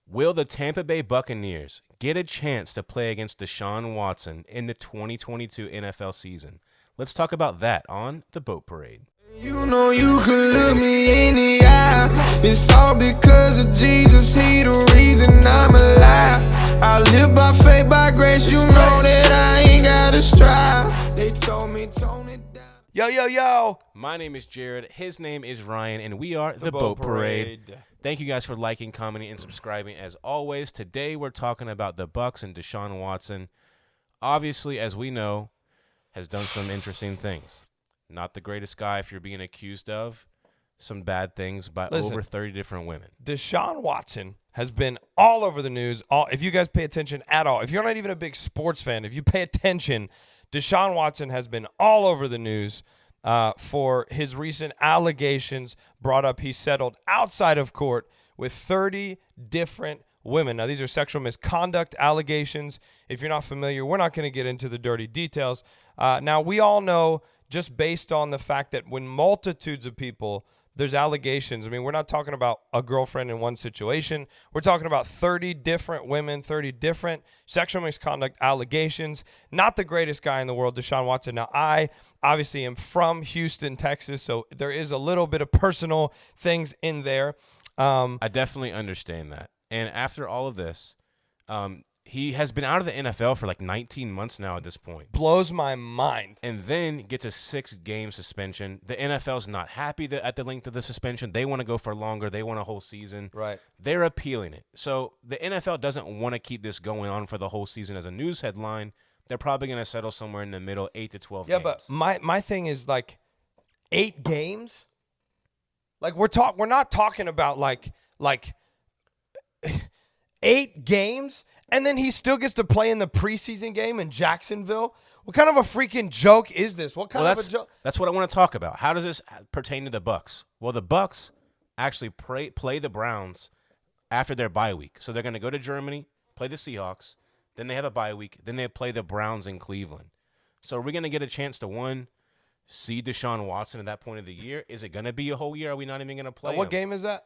Will the Tampa Bay Buccaneers get a chance to play against Deshaun Watson in the 2022 NFL season? Let's talk about that on The Boat Parade. You know you can look me in the eye. It's all because of Jesus. He the reason I'm alive. I live by faith, by grace. You know that I ain't gotta strive. They told me tone it down. Yo. My name is Jared. His name is Ryan, and we are The Boat Parade. Thank you guys for liking, commenting, and subscribing. As always, today we're talking about the Bucs and Deshaun Watson. Obviously, as we know, has done some interesting things. Not the greatest guy if you're being accused of some bad things by over 30 different women. Deshaun Watson has been all over the news. If you guys pay attention at all, if you're not even a big sports fan, if you pay attention, Deshaun Watson has been all over the news for his recent allegations brought up. He settled outside of court with 30 different women. Now, these are sexual misconduct allegations. If you're not familiar, we're not going to get into the dirty details. Now, we all know, just based on the fact that when multitudes of people, there's allegations. I mean, we're not talking about a girlfriend in one situation. We're talking about 30 different women, 30 different sexual misconduct allegations. Not the greatest guy in the world, Deshaun Watson. Now, I obviously am from Houston, Texas, so there is a little bit of personal things in there. I definitely understand that. And after all of this, he has been out of the NFL for like 19 months now at this point. Blows my mind. And then gets a 6-game suspension. The NFL's not happy at the length of the suspension. They want to go for longer. They want a whole season. Right. They're appealing it. So the NFL doesn't want to keep this going on for the whole season as a news headline. They're probably going to settle somewhere in the middle, 8 to 12 games. Yeah, but my thing is like 8 games? Like we're not talking about like 8 games? And then he still gets to play in the preseason game in Jacksonville? What kind of a freaking joke is this? What kind of a joke? That's what I want to talk about. How does this pertain to the Bucs? Well, the Bucs actually play the Browns after their bye week. So they're going to go to Germany, play the Seahawks, then they have a bye week, then they play the Browns in Cleveland. So are we going to get a chance to, see Deshaun Watson at that point of the year? Is it going to be a whole year? Are we not even going to play What him? game is that?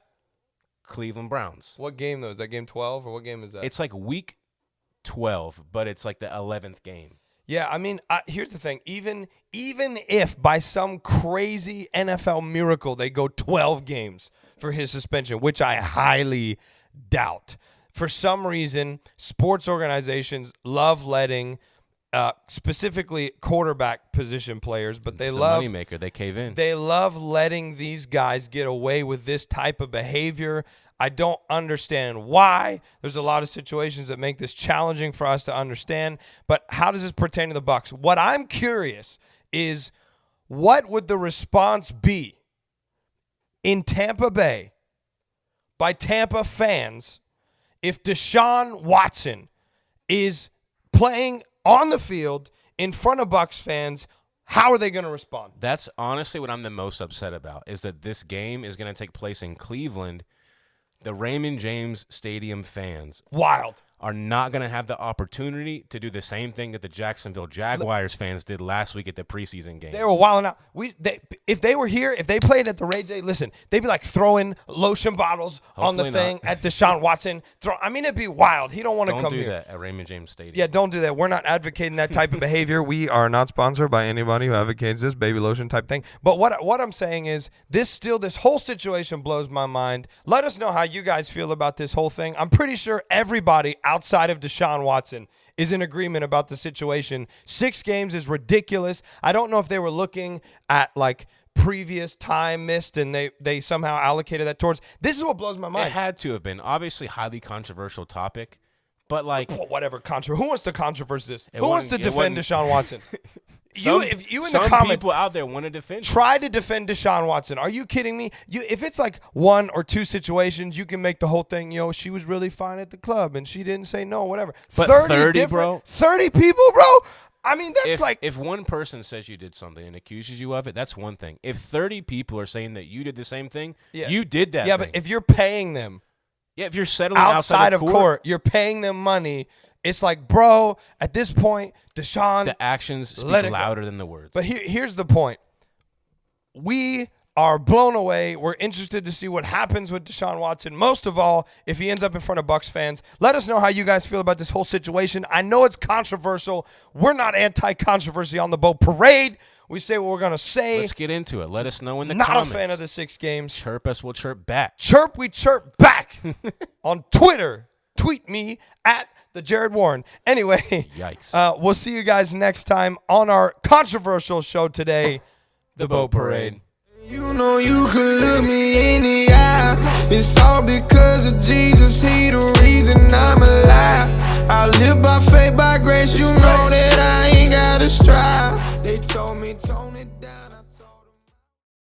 Cleveland Browns. What game, though? Is that game 12 or what game is that? It's like week 12, but it's like the 11th game. Yeah, I mean, here's the thing. Even if by some crazy NFL miracle they go 12 games for his suspension, which I highly doubt, for some reason, sports organizations love letting specifically quarterback position players, but It's the moneymaker. They cave in. They love letting these guys get away with this type of behavior. I don't understand why. There's a lot of situations that make this challenging for us to understand. But how does this pertain to the Bucs? What I'm curious is, what would the response be in Tampa Bay by Tampa fans if Deshaun Watson is playing on the field in front of Bucs fans? How are they going to respond? That's honestly what I'm the most upset about, is that this game is going to take place in Cleveland. The Raymond James Stadium fans are not going to have the opportunity to do the same thing that the Jacksonville Jaguars fans did last week at the preseason game. They were wilding out. If they were here, if they played at the Ray J, listen, they'd be like throwing lotion bottles on the thing at Deshaun Watson. It'd be wild. He don't want to come here. Don't do that at Raymond James Stadium. Yeah, don't do that. We're not advocating that type of behavior. We are not sponsored by anybody who advocates this baby lotion type thing. But what I'm saying is, this whole situation blows my mind. Let us know how you guys feel about this whole thing. I'm pretty sure everybody outside of Deshaun Watson is in agreement about the situation. 6 games is ridiculous. I don't know if they were looking at like previous time missed and they somehow allocated that towards. This is what blows my mind. It had to have been. Obviously, highly controversial topic, but like whatever. Who wants to controversy this? Who wants to defend Deshaun Watson? Some the comments, people out there want to defend. Try to defend Deshaun Watson. Are you kidding me? If it's like 1 or 2 situations, you can make the whole thing. She was really fine at the club and she didn't say no, whatever. But 30, bro. 30 people, bro. I mean, that's if one person says you did something and accuses you of it, that's one thing. If 30 people are saying that you did the same thing, you did that. Yeah, thing. but if you're paying them, if you're settling outside of court, you're paying them money. It's like, bro, at this point, Deshaun, the actions speak louder than the words. But here's the point. We are blown away. We're interested to see what happens with Deshaun Watson. Most of all, if he ends up in front of Bucs fans. Let us know how you guys feel about this whole situation. I know it's controversial. We're not anti-controversy on the Boat Parade. We say what we're going to say. Let's get into it. Let us know in the Not comments. a fan of the 6 games. Chirp us, we'll chirp back. Chirp, we chirp back. On Twitter, tweet me at the Jared Warren. Anyway, Yikes. We'll see you guys next time on our controversial show today, The Boat Parade. You know you can look me in the eye. It's all because of Jesus. He the reason I'm alive. I live by faith, by grace. You know that I ain't gotta strive. They told me, Tony.